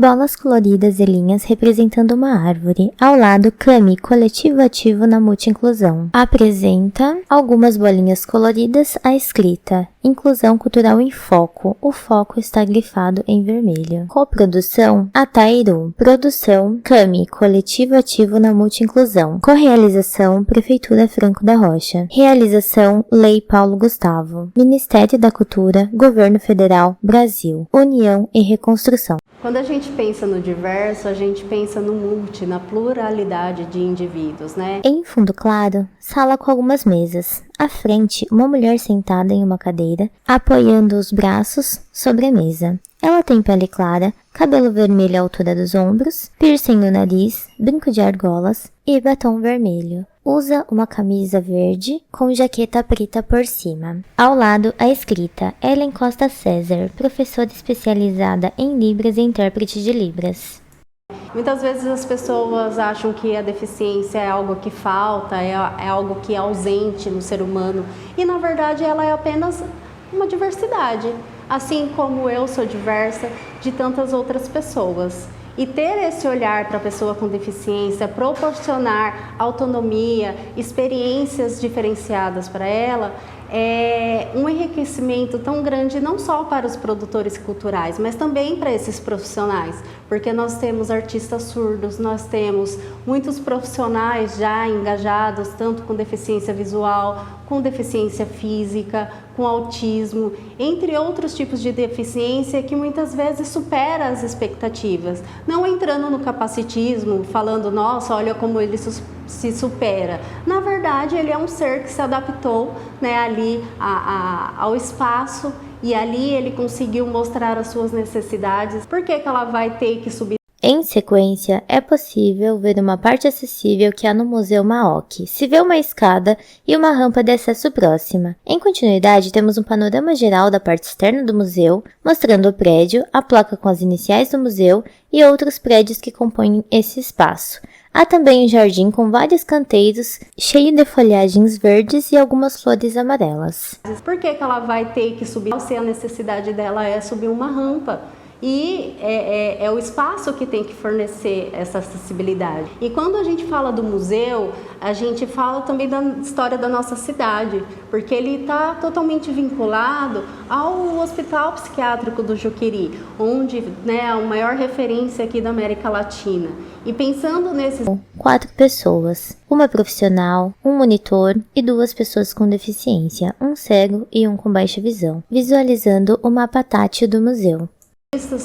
Bolas coloridas e linhas representando uma árvore. Ao lado, Cami, coletivo ativo na multi-inclusão. Apresenta algumas bolinhas coloridas a escrita Inclusão Cultural em Foco. O foco está grifado em vermelho. Coprodução, Atairu. Produção, Cami, coletivo ativo na multi-inclusão. Correalização, Prefeitura Franco da Rocha. Realização, Lei Paulo Gustavo. Ministério da Cultura, Governo Federal, Brasil. União e Reconstrução. Quando a gente pensa no diverso, a gente pensa no multi, na pluralidade de indivíduos, né? Em fundo claro, sala com algumas mesas. À frente, uma mulher sentada em uma cadeira, apoiando os braços sobre a mesa. Ela tem pele clara, cabelo vermelho à altura dos ombros, piercing no nariz, brinco de argolas e batom vermelho. Usa uma camisa verde com jaqueta preta por cima. Ao lado, a escrita Ellen Costa César, professora especializada em Libras e intérprete de Libras. Muitas vezes as pessoas acham que a deficiência é algo que falta, é algo que é ausente no ser humano. E na verdade ela é apenas uma diversidade. Assim como eu sou diversa de tantas outras pessoas. E ter esse olhar para a pessoa com deficiência, proporcionar autonomia, experiências diferenciadas para ela, é um enriquecimento tão grande não só para os produtores culturais, mas também para esses profissionais, porque nós temos artistas surdos, nós temos muitos profissionais já engajados, tanto com deficiência visual, com deficiência física, com autismo, entre outros tipos de deficiência que muitas vezes supera as expectativas. Não entrando no capacitismo, falando, nossa, olha como ele se supera. Na verdade, ele é um ser que se adaptou, né, ali ao espaço e ali ele conseguiu mostrar as suas necessidades. Por que ela vai ter que subir? Em sequência, é possível ver uma parte acessível que há no Museu Maok. Se vê uma escada e uma rampa de acesso próxima. Em continuidade, temos um panorama geral da parte externa do museu, mostrando o prédio, a placa com as iniciais do museu e outros prédios que compõem esse espaço. Há também um jardim com vários canteiros, cheio de folhagens verdes e algumas flores amarelas. Por que ela vai ter que subir se a necessidade dela é subir uma rampa? E é o espaço que tem que fornecer essa acessibilidade. E quando a gente fala do museu, a gente fala também da história da nossa cidade, porque ele está totalmente vinculado ao Hospital Psiquiátrico do Juqueri, onde, né, é a maior referência aqui da América Latina. E pensando nesses 4 pessoas, uma profissional, um monitor e 2 pessoas com deficiência, um cego e um com baixa visão, visualizando o mapa tátil do museu.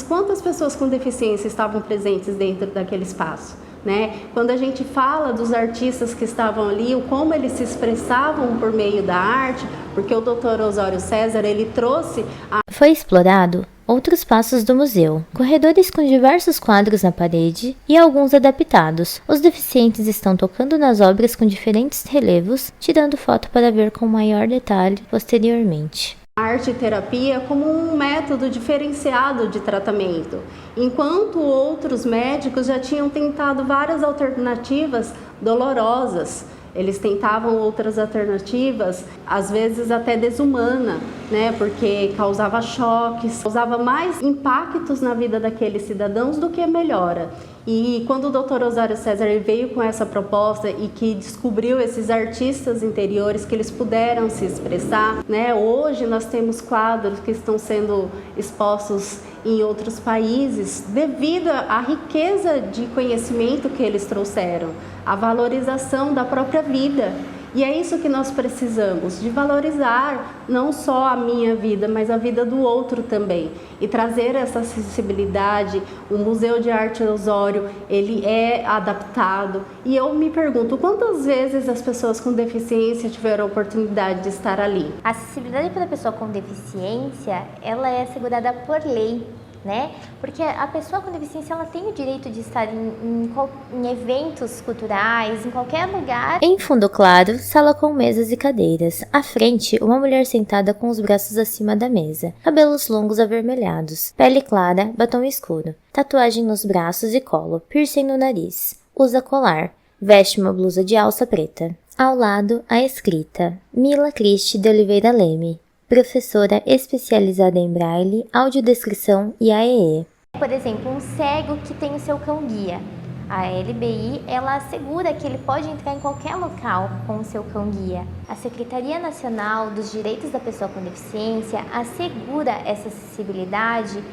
Quantas pessoas com deficiência estavam presentes dentro daquele espaço, né? Quando a gente fala dos artistas que estavam ali, como eles se expressavam por meio da arte, porque o Dr. Osório César, ele trouxe Foi explorado outros espaços do museu, corredores com diversos quadros na parede e alguns adaptados. Os deficientes estão tocando nas obras com diferentes relevos, tirando foto para ver com maior detalhe posteriormente. Arte e terapia como um método diferenciado de tratamento, enquanto outros médicos já tinham tentado várias alternativas dolorosas. Eles tentavam outras alternativas, às vezes até desumana, né? Porque causava choques, causava mais impactos na vida daqueles cidadãos do que melhora. E quando o Dr. Osório César veio com essa proposta e que descobriu esses artistas interiores que eles puderam se expressar, né? Hoje nós temos quadros que estão sendo expostos em outros países devido à riqueza de conhecimento que eles trouxeram, a valorização da própria vida. E é isso que nós precisamos, de valorizar não só a minha vida, mas a vida do outro também. E trazer essa acessibilidade. O Museu de Arte Osório, ele é adaptado. E eu me pergunto, quantas vezes as pessoas com deficiência tiveram a oportunidade de estar ali? A acessibilidade para a pessoa com deficiência, ela é assegurada por lei, né? Porque a pessoa com deficiência, ela tem o direito de estar em eventos culturais, em qualquer lugar. Em fundo claro, sala com mesas e cadeiras. À frente, uma mulher sentada com os braços acima da mesa, cabelos longos avermelhados, pele clara, batom escuro, tatuagem nos braços e colo, piercing no nariz. Usa colar, veste uma blusa de alça preta. Ao lado, a escrita Mila Cristi de Oliveira Leme, professora especializada em Braille, audiodescrição e AEE. Por exemplo, um cego que tem o seu cão-guia. A LBI, ela assegura que ele pode entrar em qualquer local com o seu cão-guia. A Secretaria Nacional dos Direitos da Pessoa com Deficiência assegura essa acessibilidade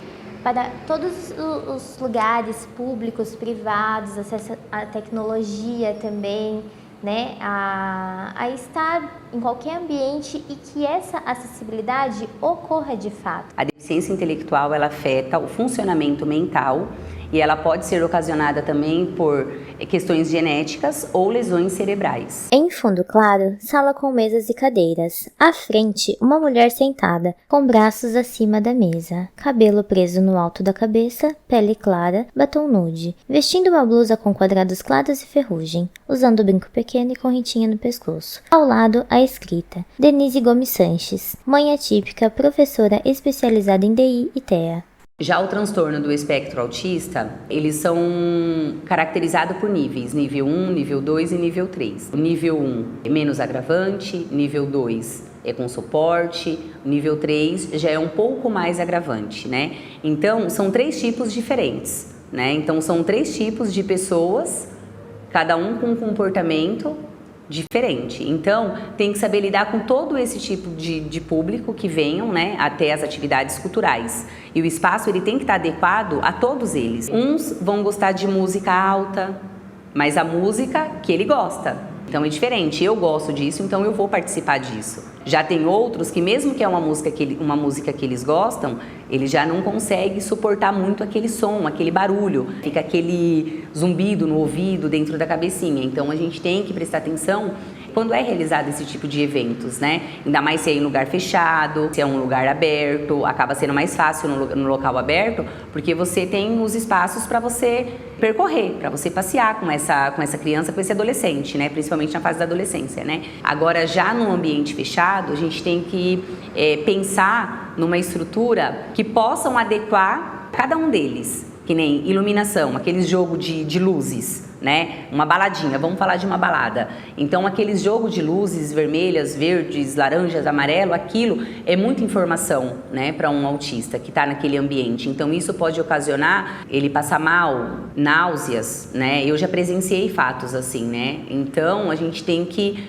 para todos os lugares públicos, privados, acesso à tecnologia também, né, a estar em qualquer ambiente e que essa acessibilidade ocorra de fato. A deficiência intelectual, ela afeta o funcionamento mental e ela pode ser ocasionada também por questões genéticas ou lesões cerebrais. Em fundo claro, sala com mesas e cadeiras. À frente, uma mulher sentada, com braços acima da mesa, cabelo preso no alto da cabeça, pele clara, batom nude, vestindo uma blusa com quadrados claros e ferrugem, usando brinco pequeno e correntinha no pescoço. Ao lado, a escrita: Denise Gomes Sanches, mãe atípica, professora especializada em DI e TEA. Já o transtorno do espectro autista, eles são caracterizados por níveis, nível 1, nível 2 e nível 3. O nível 1 é menos agravante, nível 2 é com suporte, nível 3 já é um pouco mais agravante, né? Então, são 3 tipos diferentes, né? Então, são 3 tipos de pessoas, cada um com um comportamento diferente. Então, tem que saber lidar com todo esse tipo de público que venham, né, até as atividades culturais. E o espaço, ele tem que estar adequado a todos eles. Uns vão gostar de música alta, mas a música que ele gosta. Então é diferente, eu gosto disso, então eu vou participar disso. Já tem outros que mesmo que é uma música que eles gostam, eles já não conseguem suportar muito aquele som, aquele barulho. Fica aquele zumbido no ouvido, dentro da cabecinha. Então a gente tem que prestar atenção quando é realizado esse tipo de eventos, né? Ainda mais se é em lugar fechado, se é um lugar aberto, acaba sendo mais fácil no local aberto, porque você tem os espaços para você percorrer, para você passear com essa criança, com esse adolescente, né? Principalmente na fase da adolescência, né? Agora, já no ambiente fechado, a gente tem que pensar numa estrutura que possam adequar cada um deles, que nem iluminação, aqueles jogo de luzes, né? Uma baladinha, vamos falar de uma balada. Então, aqueles jogos de luzes vermelhas, verdes, laranjas, amarelo, aquilo é muita informação, né, para um autista que está naquele ambiente. Então, isso pode ocasionar ele passar mal, náuseas, né? Eu já presenciei fatos assim, né? Então, a gente tem que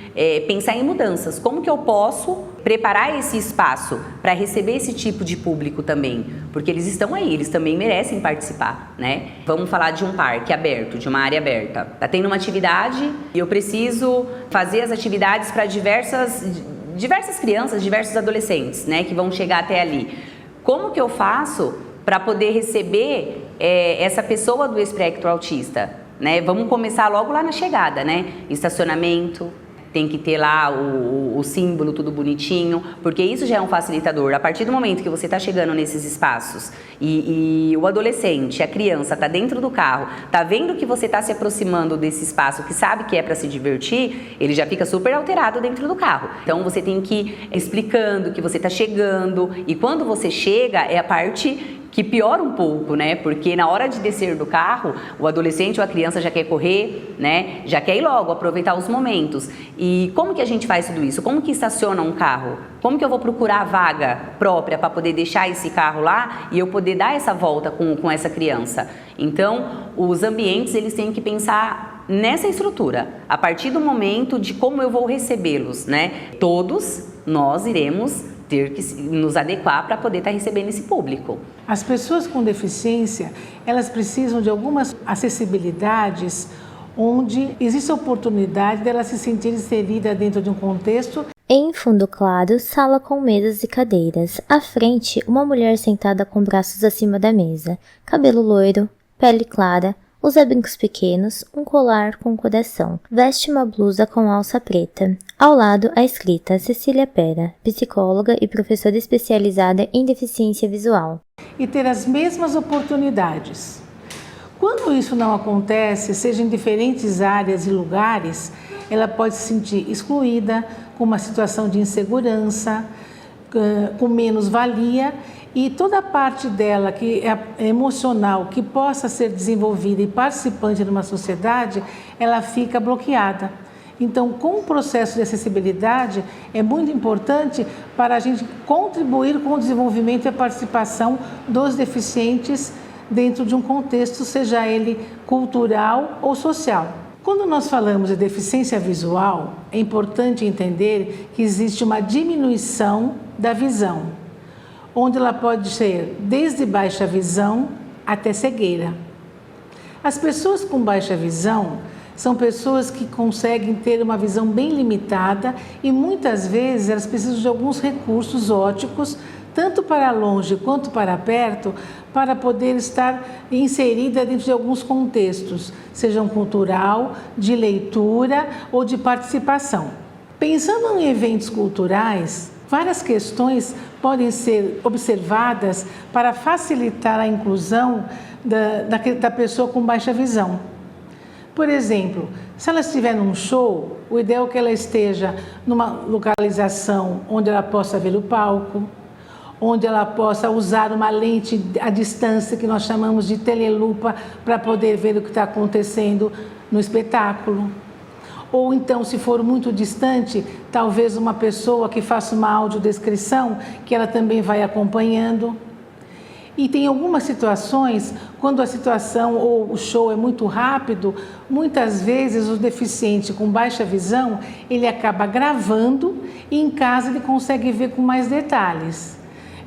pensar em mudanças. Como que eu posso preparar esse espaço para receber esse tipo de público também? Porque eles estão aí, eles também merecem participar, né? Vamos falar de um parque aberto, de uma área aberta. Tá tendo uma atividade e eu preciso fazer as atividades para diversas crianças, diversos adolescentes, né, que vão chegar até ali. Como que eu faço para poder receber essa pessoa do espectro autista, né? Vamos começar logo lá na chegada, né? Estacionamento. Tem que ter lá o símbolo tudo bonitinho, porque isso já é um facilitador. A partir do momento que você está chegando nesses espaços e o adolescente, a criança está dentro do carro, está vendo que você está se aproximando desse espaço, que sabe que é para se divertir, ele já fica super alterado dentro do carro. Então você tem que ir explicando que você está chegando, e quando você chega é a parte que piora um pouco, né? Porque na hora de descer do carro, o adolescente ou a criança já quer correr, né? Já quer ir logo, aproveitar os momentos. E como que a gente faz tudo isso? Como que estaciona um carro? Como que eu vou procurar a vaga própria para poder deixar esse carro lá e eu poder dar essa volta com essa criança? Então, os ambientes, eles têm que pensar nessa estrutura, a partir do momento de como eu vou recebê-los, né? Todos nós iremos ter que nos adequar para poder estar recebendo esse público. As pessoas com deficiência, elas precisam de algumas acessibilidades onde existe a oportunidade delas se sentirem inseridas dentro de um contexto. Em fundo claro, sala com mesas e cadeiras. À frente, uma mulher sentada com braços acima da mesa, cabelo loiro, pele clara, usa brincos pequenos, um colar com coração. Veste uma blusa com alça preta. Ao lado, a escrita Cecília Pera, psicóloga e professora especializada em deficiência visual. E ter as mesmas oportunidades. Quando isso não acontece, seja em diferentes áreas e lugares, ela pode se sentir excluída, com uma situação de insegurança, com menos valia, e toda a parte dela que é emocional, que possa ser desenvolvida e participante de uma sociedade, ela fica bloqueada. Então, com o processo de acessibilidade, é muito importante para a gente contribuir com o desenvolvimento e a participação dos deficientes dentro de um contexto, seja ele cultural ou social. Quando nós falamos de deficiência visual, é importante entender que existe uma diminuição da visão, onde ela pode ser desde baixa visão até cegueira. As pessoas com baixa visão são pessoas que conseguem ter uma visão bem limitada e muitas vezes elas precisam de alguns recursos ópticos, tanto para longe quanto para perto, para poder estar inserida dentro de alguns contextos, sejam cultural, de leitura ou de participação. Pensando em eventos culturais, várias questões podem ser observadas para facilitar a inclusão da pessoa com baixa visão. Por exemplo, se ela estiver num show, o ideal é que ela esteja numa localização onde ela possa ver o palco, onde ela possa usar uma lente à distância, que nós chamamos de telelupa, para poder ver o que está acontecendo no espetáculo. Ou então, se for muito distante, talvez uma pessoa que faça uma audiodescrição, que ela também vai acompanhando. E tem algumas situações, quando a situação ou o show é muito rápido, muitas vezes o deficiente com baixa visão, ele acaba gravando e em casa ele consegue ver com mais detalhes.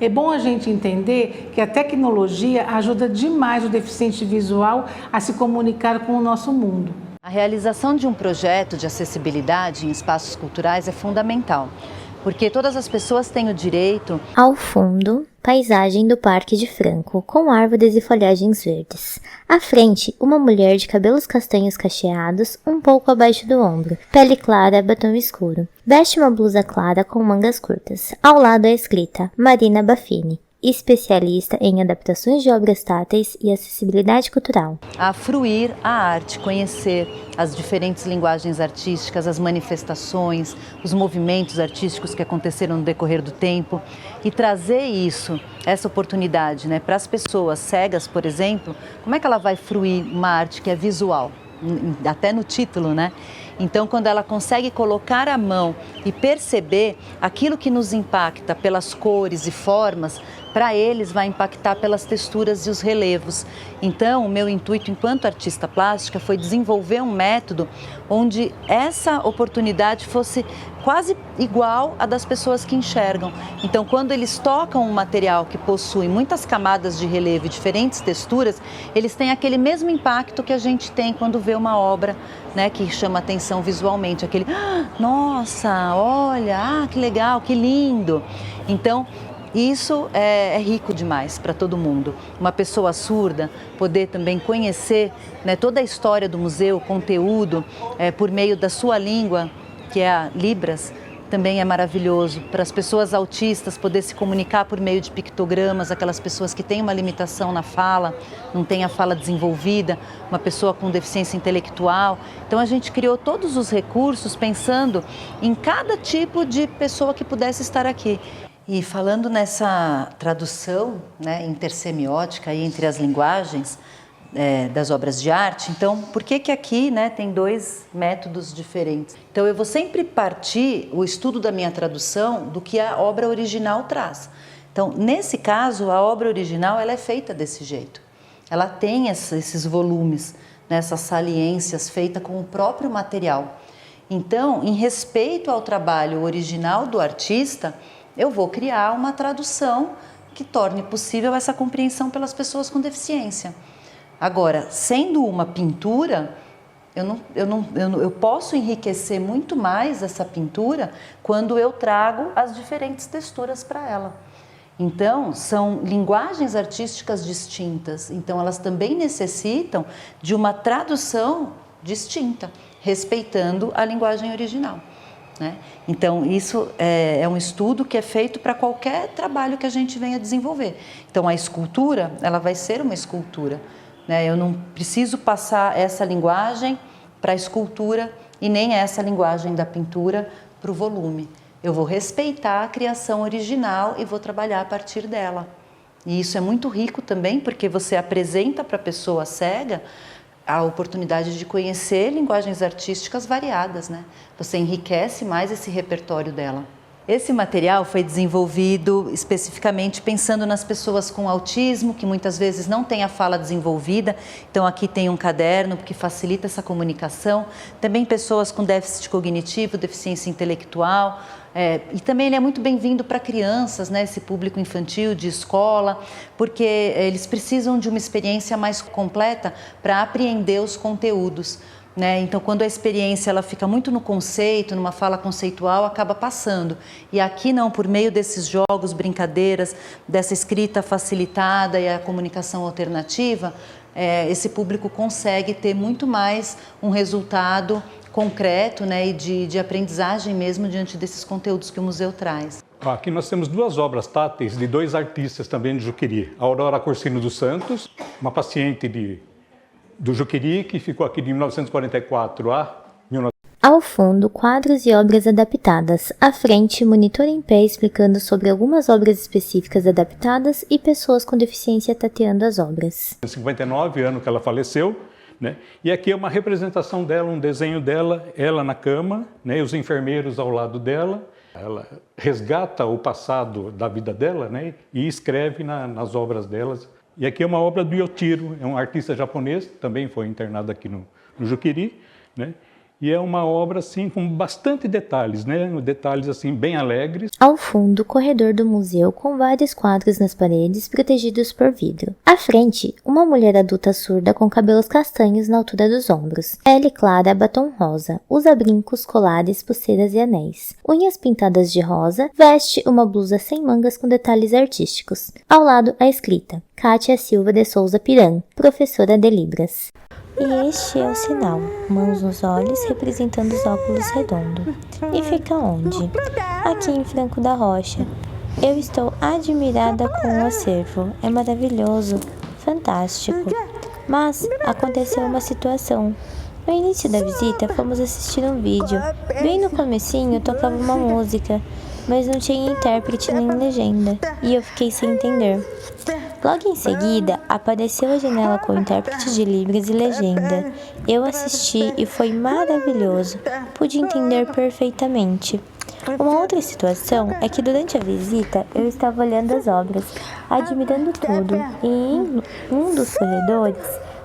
É bom a gente entender que a tecnologia ajuda demais o deficiente visual a se comunicar com o nosso mundo. A realização de um projeto de acessibilidade em espaços culturais é fundamental, porque todas as pessoas têm o direito. Ao fundo, paisagem do Parque de Franco, com árvores e folhagens verdes. À frente, uma mulher de cabelos castanhos cacheados, um pouco abaixo do ombro, pele clara, batom escuro. Veste uma blusa clara com mangas curtas. Ao lado é escrita Marina Baffini, especialista em adaptações de obras táteis e acessibilidade cultural. A fruir a arte, conhecer as diferentes linguagens artísticas, as manifestações, os movimentos artísticos que aconteceram no decorrer do tempo e trazer isso, essa oportunidade, para as pessoas cegas, por exemplo, como é que ela vai fruir uma arte que é visual? Até no título, Então, quando ela consegue colocar a mão e perceber aquilo que nos impacta pelas cores e formas, para eles vai impactar pelas texturas e os relevos. Então, o meu intuito enquanto artista plástica foi desenvolver um método onde essa oportunidade fosse quase igual à das pessoas que enxergam. Então, quando eles tocam um material que possui muitas camadas de relevo e diferentes texturas, eles têm aquele mesmo impacto que a gente tem quando vê uma obra, que chama atenção visualmente, aquele, nossa, olha, que legal, que lindo. Então, isso é rico demais para todo mundo. Uma pessoa surda poder também conhecer toda a história do museu, o conteúdo, por meio da sua língua, que é a Libras, também é maravilhoso. Para as pessoas autistas poder se comunicar por meio de pictogramas, aquelas pessoas que têm uma limitação na fala, não têm a fala desenvolvida, uma pessoa com deficiência intelectual. Então a gente criou todos os recursos pensando em cada tipo de pessoa que pudesse estar aqui. E falando nessa tradução intersemiótica entre as linguagens das obras de arte, então por que aqui tem dois métodos diferentes? Então eu vou sempre partir o estudo da minha tradução do que a obra original traz. Então nesse caso a obra original ela é feita desse jeito. Ela tem esses volumes, essas saliências feitas com o próprio material. Então em respeito ao trabalho original do artista, eu vou criar uma tradução que torne possível essa compreensão pelas pessoas com deficiência. Agora, sendo uma pintura, eu posso enriquecer muito mais essa pintura quando eu trago as diferentes texturas para ela. Então, são linguagens artísticas distintas, então elas também necessitam de uma tradução distinta, respeitando a linguagem original. Então, isso é um estudo que é feito para qualquer trabalho que a gente venha desenvolver. Então, a escultura, ela vai ser uma escultura. Eu não preciso passar essa linguagem para a escultura e nem essa linguagem da pintura para o volume. Eu vou respeitar a criação original e vou trabalhar a partir dela. E isso é muito rico também, porque você apresenta para a pessoa cega a oportunidade de conhecer linguagens artísticas variadas, Você enriquece mais esse repertório dela. Esse material foi desenvolvido especificamente pensando nas pessoas com autismo, que muitas vezes não têm a fala desenvolvida. Então aqui tem um caderno que facilita essa comunicação. Também pessoas com déficit cognitivo, deficiência intelectual. E também ele é muito bem-vindo para crianças, né, esse público infantil de escola, porque eles precisam de uma experiência mais completa para apreender os conteúdos. Né? Então, quando a experiência ela fica muito no conceito, numa fala conceitual, acaba passando. E aqui não, por meio desses jogos, brincadeiras, dessa escrita facilitada e a comunicação alternativa, esse público consegue ter muito mais um resultado concreto, né, e de aprendizagem mesmo diante desses conteúdos que o museu traz. Aqui nós temos 2 obras táteis de 2 artistas também de Juqueri. A Aurora Corsino dos Santos, uma paciente do Juqueri, que ficou aqui de 1944 a 19... Ao fundo, quadros e obras adaptadas. À frente, monitor em pé explicando sobre algumas obras específicas adaptadas e pessoas com deficiência tateando as obras. 59, ano que ela faleceu, né? E aqui é uma representação dela, um desenho dela, ela na cama, né? E os enfermeiros ao lado dela. Ela resgata o passado da vida dela, né? E escreve nas obras delas. E aqui é uma obra do Yotiro, é um artista japonês, também foi internado aqui no Juqueri, né? E é uma obra assim com bastante detalhes, né? Detalhes assim bem alegres. Ao fundo, corredor do museu com vários quadros nas paredes protegidos por vidro. À frente, uma mulher adulta surda com cabelos castanhos na altura dos ombros. Pele clara, batom rosa, usa brincos, colares, pulseiras e anéis. Unhas pintadas de rosa, veste uma blusa sem mangas com detalhes artísticos. Ao lado, a escrita: Kátia Silva de Souza Piran, professora de Libras. E este é o sinal, mãos nos olhos representando os óculos redondos. E fica onde? Aqui em Franco da Rocha. Eu estou admirada com o acervo, é maravilhoso, fantástico. Mas aconteceu uma situação. No início da visita fomos assistir um vídeo. Bem no comecinho tocava uma música, mas não tinha intérprete nem legenda, e eu fiquei sem entender. Logo em seguida, apareceu a janela com intérprete de Libras e legenda. Eu assisti e foi maravilhoso. Pude entender perfeitamente. Uma outra situação é que durante a visita eu estava olhando as obras, admirando tudo, e em um dos corredores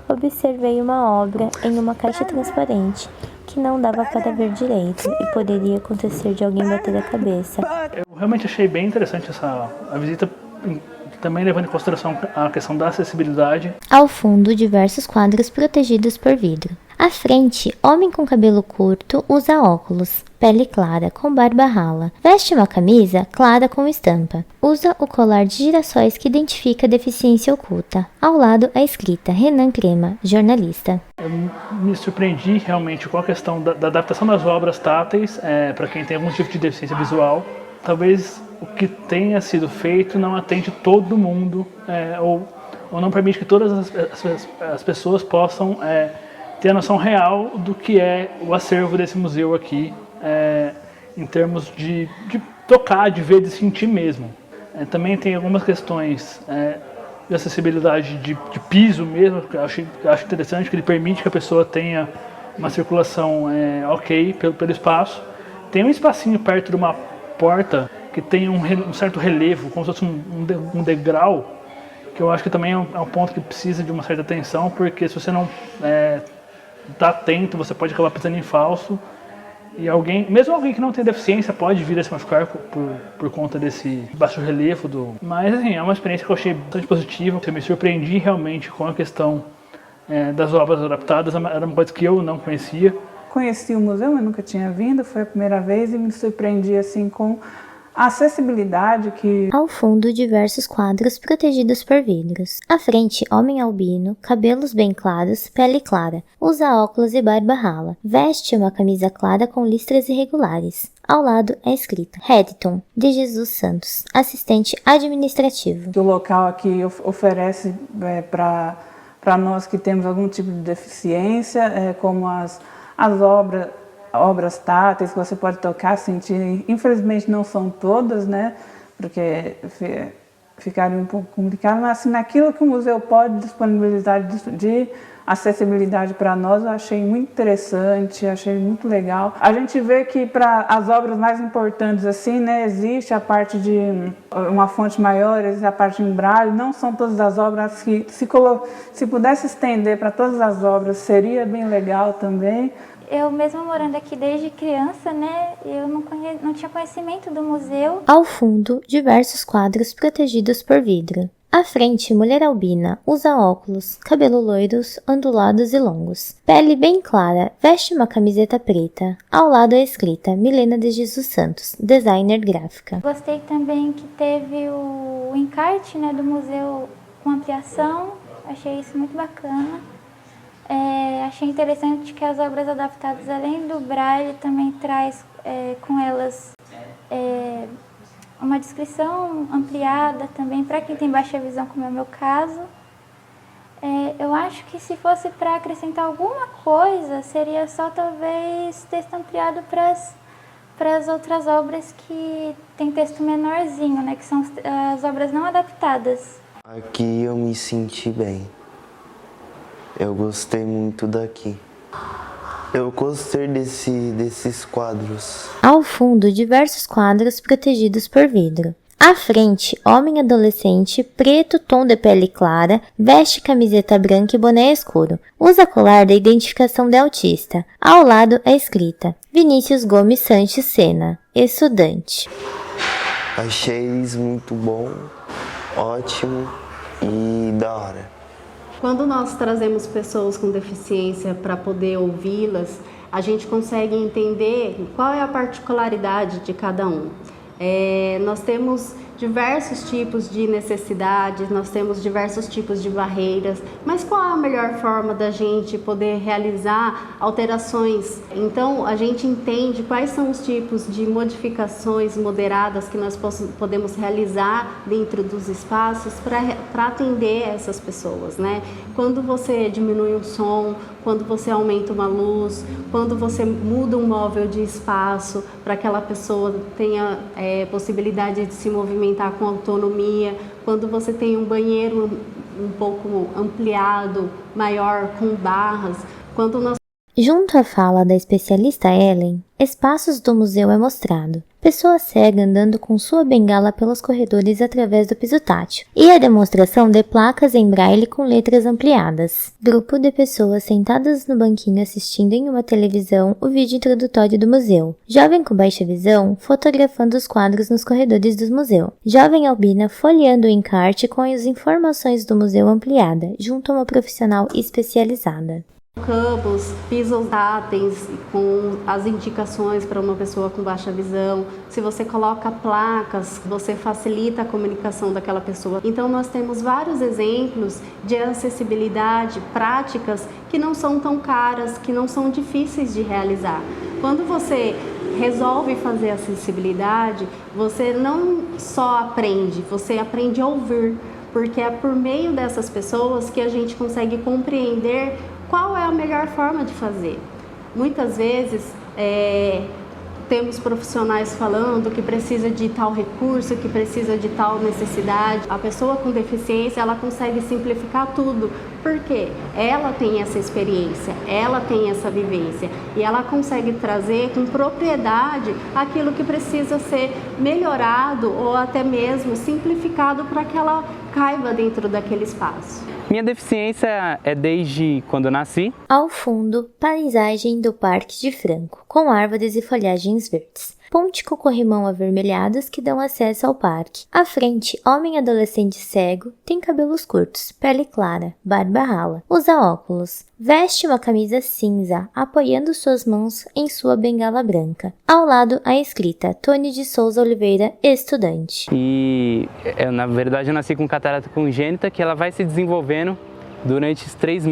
observei uma obra em uma caixa transparente que não dava para ver direito e poderia acontecer de alguém bater a cabeça. Eu realmente achei bem interessante a visita, também levando em consideração a questão da acessibilidade. Ao fundo, diversos quadros protegidos por vidro. À frente, homem com cabelo curto usa óculos, pele clara, com barba rala. Veste uma camisa clara com estampa. Usa o colar de girassóis que identifica a deficiência oculta. Ao lado, a escrita: Renan Crema, jornalista. Eu me surpreendi realmente com a questão da adaptação das obras táteis para quem tem algum tipo de deficiência visual. Talvez o que tenha sido feito não atende todo mundo ou não permite que todas as pessoas possam ter a noção real do que é o acervo desse museu aqui, em termos de tocar, de ver, de sentir mesmo. Também tem algumas questões de acessibilidade de piso mesmo, que eu acho interessante, que ele permite que a pessoa tenha uma circulação ok pelo espaço. Tem um espacinho perto de uma porta que tem um certo relevo, como se fosse um degrau, que eu acho que também é um ponto que precisa de uma certa atenção, porque se você não está atento, você pode acabar pisando em falso, e mesmo alguém que não tem deficiência pode vir a se machucar por conta desse baixo relevo. Mas assim, é uma experiência que eu achei bastante positiva. Eu me surpreendi realmente com a questão das obras adaptadas, era uma coisa que eu não conhecia. Conheci o museu, mas nunca tinha vindo, foi a primeira vez e me surpreendi assim com a acessibilidade que... Ao fundo, diversos quadros protegidos por vidros. À frente, homem albino, cabelos bem claros, pele clara, usa óculos e barba rala. Veste uma camisa clara com listras irregulares. Ao lado é escrita: Hediton, de Jesus Santos, assistente administrativo. O local aqui oferece para nós que temos algum tipo de deficiência, como as obras táteis que você pode tocar, sentir. Infelizmente não são todas, né? Porque ficaria um pouco complicado, mas assim, naquilo que o museu pode disponibilizar de acessibilidade para nós, eu achei muito interessante, achei muito legal. A gente vê que para as obras mais importantes, assim, né, existe a parte de uma fonte maior, existe a parte em braille, não são todas as obras que, se pudesse estender para todas as obras, seria bem legal também. Eu mesmo morando aqui desde criança, né, eu não tinha conhecimento do museu. Ao fundo, diversos quadros protegidos por vidro. À frente, mulher albina, usa óculos, cabelo loiros, ondulados e longos. Pele bem clara, veste uma camiseta preta. Ao lado é escrita Milena de Jesus Santos, designer gráfica. Gostei também que teve o encarte, né, do museu com ampliação, achei isso muito bacana. Achei interessante que as obras adaptadas, além do braille, também traz com elas uma descrição ampliada também para quem tem baixa visão, como é o meu caso. Eu acho que se fosse para acrescentar alguma coisa, seria só talvez texto ampliado para as outras obras que tem texto menorzinho, né, que são as obras não adaptadas. Aqui eu me senti bem. Eu gostei muito daqui. Eu gostei desses quadros. Ao fundo, diversos quadros protegidos por vidro. À frente, homem adolescente, preto, tom de pele clara, veste camiseta branca e boné escuro. Usa colar da identificação de autista. Ao lado é escrita Vinícius Gomes Sanches Sena, estudante. Achei eles muito bom, ótimo e da hora. Quando nós trazemos pessoas com deficiência para poder ouvi-las, a gente consegue entender qual é a particularidade de cada um. Nós temos diversos tipos de necessidades, nós temos diversos tipos de barreiras, mas qual é a melhor forma da gente poder realizar alterações? Então, a gente entende quais são os tipos de modificações moderadas que nós podemos realizar dentro dos espaços para atender essas pessoas, né? Quando você diminui um som, quando você aumenta uma luz, quando você muda um móvel de espaço para que aquela pessoa tenha possibilidade de se movimentar com autonomia, quando você tem um banheiro um pouco ampliado, maior, com barras, quando nós... Junto à fala da especialista Ellen, espaços do museu é mostrado. Pessoa cega andando com sua bengala pelos corredores através do piso tátil. E a demonstração de placas em braille com letras ampliadas. Grupo de pessoas sentadas no banquinho assistindo em uma televisão o vídeo introdutório do museu. Jovem com baixa visão fotografando os quadros nos corredores do museu. Jovem albina folheando o encarte com as informações do museu ampliada, junto a uma profissional especializada. Campos, pisos táteis com as indicações para uma pessoa com baixa visão. Se você coloca placas, você facilita a comunicação daquela pessoa. Então nós temos vários exemplos de acessibilidade, práticas que não são tão caras, que não são difíceis de realizar. Quando você resolve fazer acessibilidade, você não só aprende, você aprende a ouvir, porque é por meio dessas pessoas que a gente consegue compreender qual é a melhor forma de fazer. Muitas vezes temos profissionais falando que precisa de tal recurso, que precisa de tal necessidade. A pessoa com deficiência, ela consegue simplificar tudo, porque ela tem essa experiência, ela tem essa vivência e ela consegue trazer com propriedade aquilo que precisa ser melhorado ou até mesmo simplificado para que ela caiba dentro daquele espaço. Minha deficiência é desde quando eu nasci. Ao fundo, paisagem do Parque de Franco, com árvores e folhagens verdes. Ponte com corrimão avermelhados que dão acesso ao parque. À frente, homem adolescente cego, tem cabelos curtos, pele clara, barba rala, usa óculos. Veste uma camisa cinza, apoiando suas mãos em sua bengala branca. Ao lado, a escrita Tony de Souza Oliveira, estudante. E, na verdade, eu nasci com catarata congênita, que ela vai se desenvolvendo durante os 3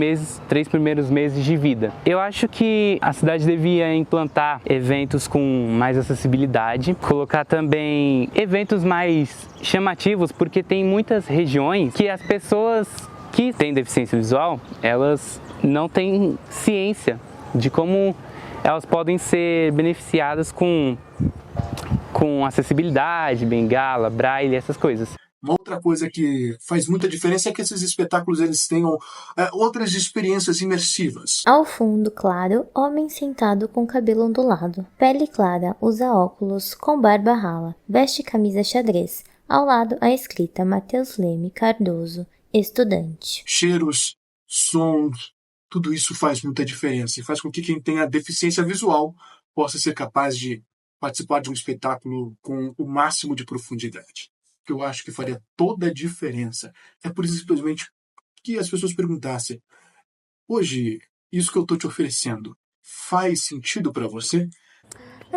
primeiros meses de vida. Eu acho que a cidade devia implantar eventos com mais acessibilidade, colocar também eventos mais chamativos, porque tem muitas regiões que as pessoas que têm deficiência visual, elas não têm ciência de como elas podem ser beneficiadas com acessibilidade, bengala, braille, essas coisas. Uma outra coisa que faz muita diferença é que esses espetáculos eles tenham outras experiências imersivas. Ao fundo claro, homem sentado com cabelo ondulado. Pele clara, usa óculos, com barba rala. Veste camisa xadrez. Ao lado, a escrita Matheus Leme Cardoso, estudante. Cheiros, sons, tudo isso faz muita diferença e faz com que quem tenha deficiência visual possa ser capaz de participar de um espetáculo com o máximo de profundidade. Que eu acho que faria toda a diferença. É por isso simplesmente que as pessoas perguntassem: hoje, isso que eu estou te oferecendo faz sentido para você?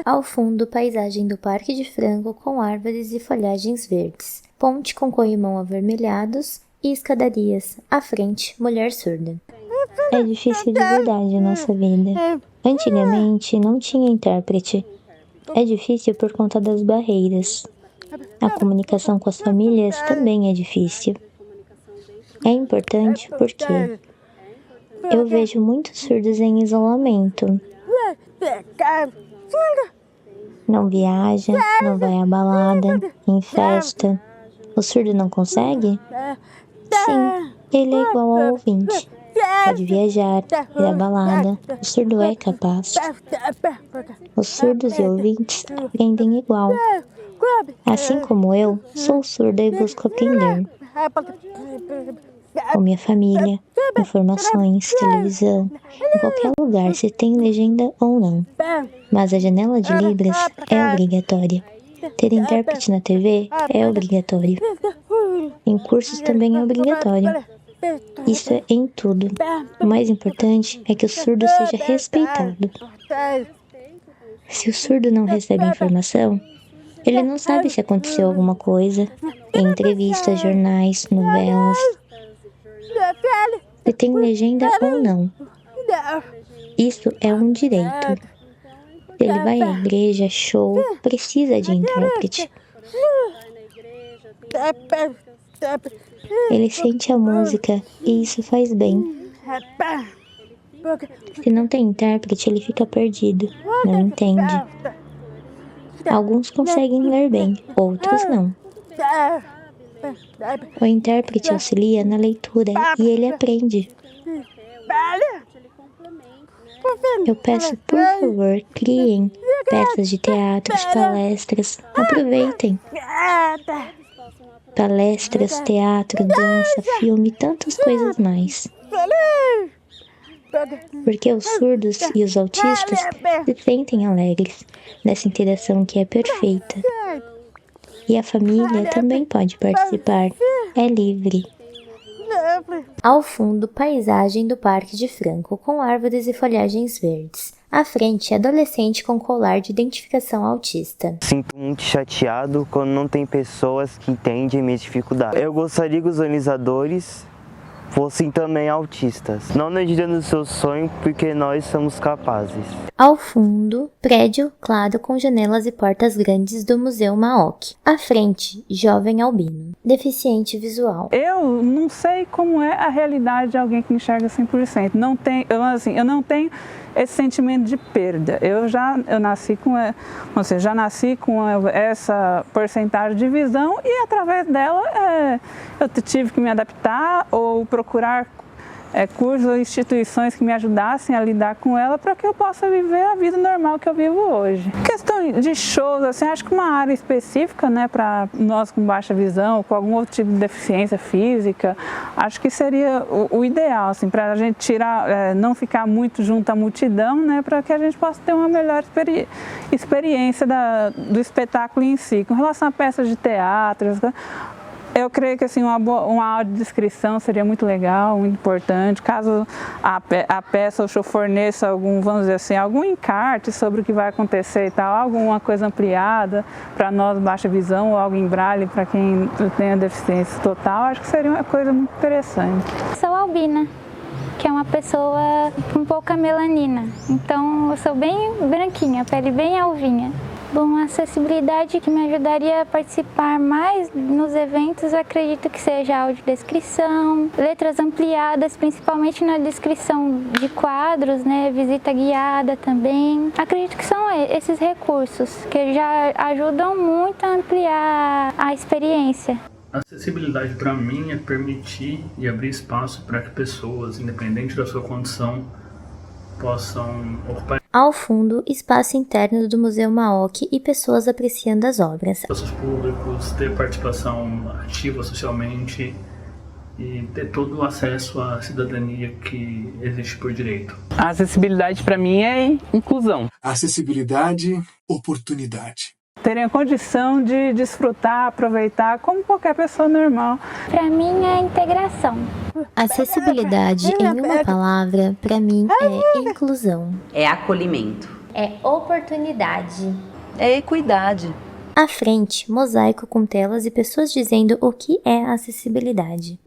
Ao fundo, paisagem do Parque de Franco com árvores e folhagens verdes. Ponte com corrimão avermelhados e escadarias. À frente, mulher surda. É difícil de verdade a nossa vida. Antigamente não tinha intérprete. É difícil por conta das barreiras. A comunicação com as famílias também é difícil. É importante porque eu vejo muitos surdos em isolamento. Não viaja, não vai à balada, em festa. O surdo não consegue? Sim, ele é igual ao ouvinte. Pode viajar, ir à balada. O surdo é capaz. Os surdos e ouvintes aprendem igual. Assim como eu, sou surda e busco aprender. Com minha família, informações, televisão, em qualquer lugar, se tem legenda ou não. Mas a janela de Libras é obrigatória. Ter intérprete na TV é obrigatório. Em cursos também é obrigatório. Isso é em tudo. O mais importante é que o surdo seja respeitado. Se o surdo não recebe informação, ele não sabe se aconteceu alguma coisa em entrevistas, jornais, novelas. Se tem legenda ou não. Isso é um direito. Ele vai à igreja, show, precisa de intérprete. Ele sente a música e isso faz bem. Se não tem intérprete, ele fica perdido, não entende. Alguns conseguem ler bem, outros não. O intérprete auxilia na leitura e ele aprende. Eu peço, por favor, criem peças de teatros, palestras. Aproveitem. Palestras, teatro, dança, filme, tantas coisas mais. Porque os surdos e os autistas se sentem alegres nessa interação que é perfeita. E a família também pode participar. É livre. Ao fundo, paisagem do Parque de Franco com árvores e folhagens verdes. À frente, adolescente com colar de identificação autista. Sinto muito chateado quando não tem pessoas que entendem minhas dificuldades. Eu gostaria que os organizadores fossem também autistas. Não negando o seu sonho, porque nós somos capazes. Ao fundo, prédio claro com janelas e portas grandes do Museu Maok. À frente, jovem albino, deficiente visual. Eu não sei como é a realidade de alguém que enxerga 100%. Eu não tenho esse sentimento de perda. Eu nasci com essa porcentagem de visão e através dela eu tive que me adaptar ou procurar cursos ou instituições que me ajudassem a lidar com ela para que eu possa viver a vida normal que eu vivo hoje. Questão de shows, assim, acho que uma área específica, né, para nós com baixa visão ou com algum outro tipo de deficiência física, acho que seria o ideal, assim, para a gente tirar, não ficar muito junto à multidão, né, para que a gente possa ter uma melhor experiência do espetáculo em si. Com relação a peças de teatro, eu creio que assim, uma audiodescrição seria muito legal, muito importante. Caso a peça, o show forneça algum encarte sobre o que vai acontecer e tal, alguma coisa ampliada para nós baixa visão ou algo em braille para quem tem a deficiência total, acho que seria uma coisa muito interessante. Sou albina, que é uma pessoa com pouca melanina, então eu sou bem branquinha, pele bem alvinha. Bom, a acessibilidade que me ajudaria a participar mais nos eventos, eu acredito que seja audiodescrição, letras ampliadas, principalmente na descrição de quadros, né, visita guiada também. Acredito que são esses recursos que já ajudam muito a ampliar a experiência. Acessibilidade para mim é permitir e abrir espaço para que pessoas, independente da sua condição, possam ocupar Ao fundo, espaço interno do Museu Maok e pessoas apreciando as obras. espaços públicos, ter participação ativa socialmente e ter todo o acesso à cidadania que existe por direito. A acessibilidade para mim é inclusão. Acessibilidade, oportunidade. Terem a condição de desfrutar, aproveitar como qualquer pessoa normal. Para mim é integração. Acessibilidade, em uma palavra, para mim é inclusão. É acolhimento. É oportunidade. É equidade. À frente, mosaico com telas e pessoas dizendo o que é acessibilidade.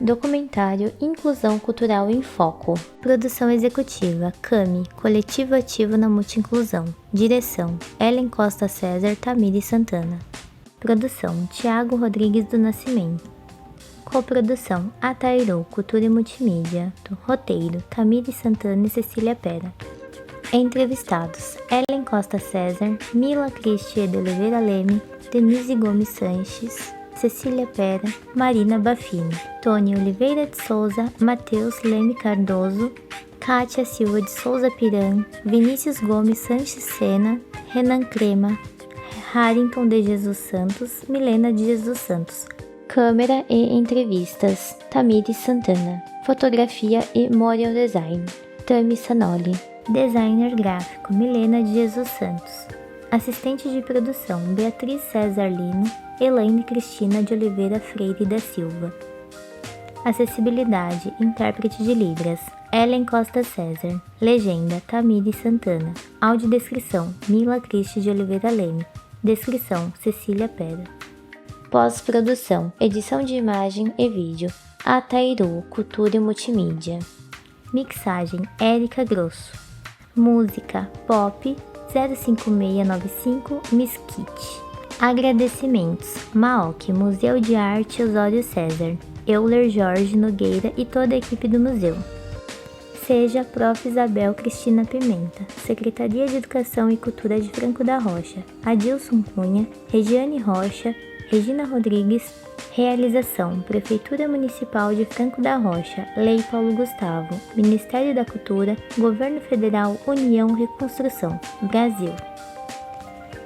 Documentário Inclusão Cultural em Foco. Produção executiva CAMI, Coletivo Ativo na Multinclusão. Direção Ellen Costa César, Tamires Santana. Produção Tiago Rodrigues do Nascimento. Coprodução Atairu, Cultura e Multimídia. Roteiro Tamires Santana e Cecília Pera. Entrevistados Ellen Costa César, Mila Cristia de Oliveira Leme, Denise Gomes Sanches, Cecília Pera, Marina Bafini, Tony Oliveira de Souza, Matheus Leme Cardoso, Kátia Silva de Souza Piran, Vinícius Gomes Sanches Sena, Renan Crema, Harrington de Jesus Santos, Milena de Jesus Santos. Câmera e entrevistas, Tamires Santana. Fotografia e Memorial Design, Tami Sanoli. Designer gráfico, Milena de Jesus Santos. Assistente de produção, Beatriz César Lino, Elaine Cristina de Oliveira Freire da Silva. Acessibilidade, intérprete de Libras, Ellen Costa César. Legenda, Tamires Santana. Audiodescrição, Mila Cristi de Oliveira Leme. Descrição, Cecília Pera. Pós-produção, edição de imagem e vídeo, Atairu, Cultura e Multimídia. Mixagem, Érica Grosso. Música, Pop, 05695 Mesquite. Agradecimentos, Maok, Museu de Arte Osório César, Euler Jorge Nogueira e toda a equipe do museu. Seja Prof. Isabel Cristina Pimenta, Secretaria de Educação e Cultura de Franco da Rocha, Adilson Cunha, Regiane Rocha, Regina Rodrigues. Realização, Prefeitura Municipal de Franco da Rocha, Lei Paulo Gustavo, Ministério da Cultura, Governo Federal, União Reconstrução, Brasil.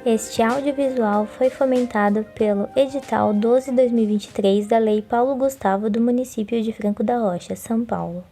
Este audiovisual foi fomentado pelo Edital 12/2023 da Lei Paulo Gustavo do município de Franco da Rocha, São Paulo.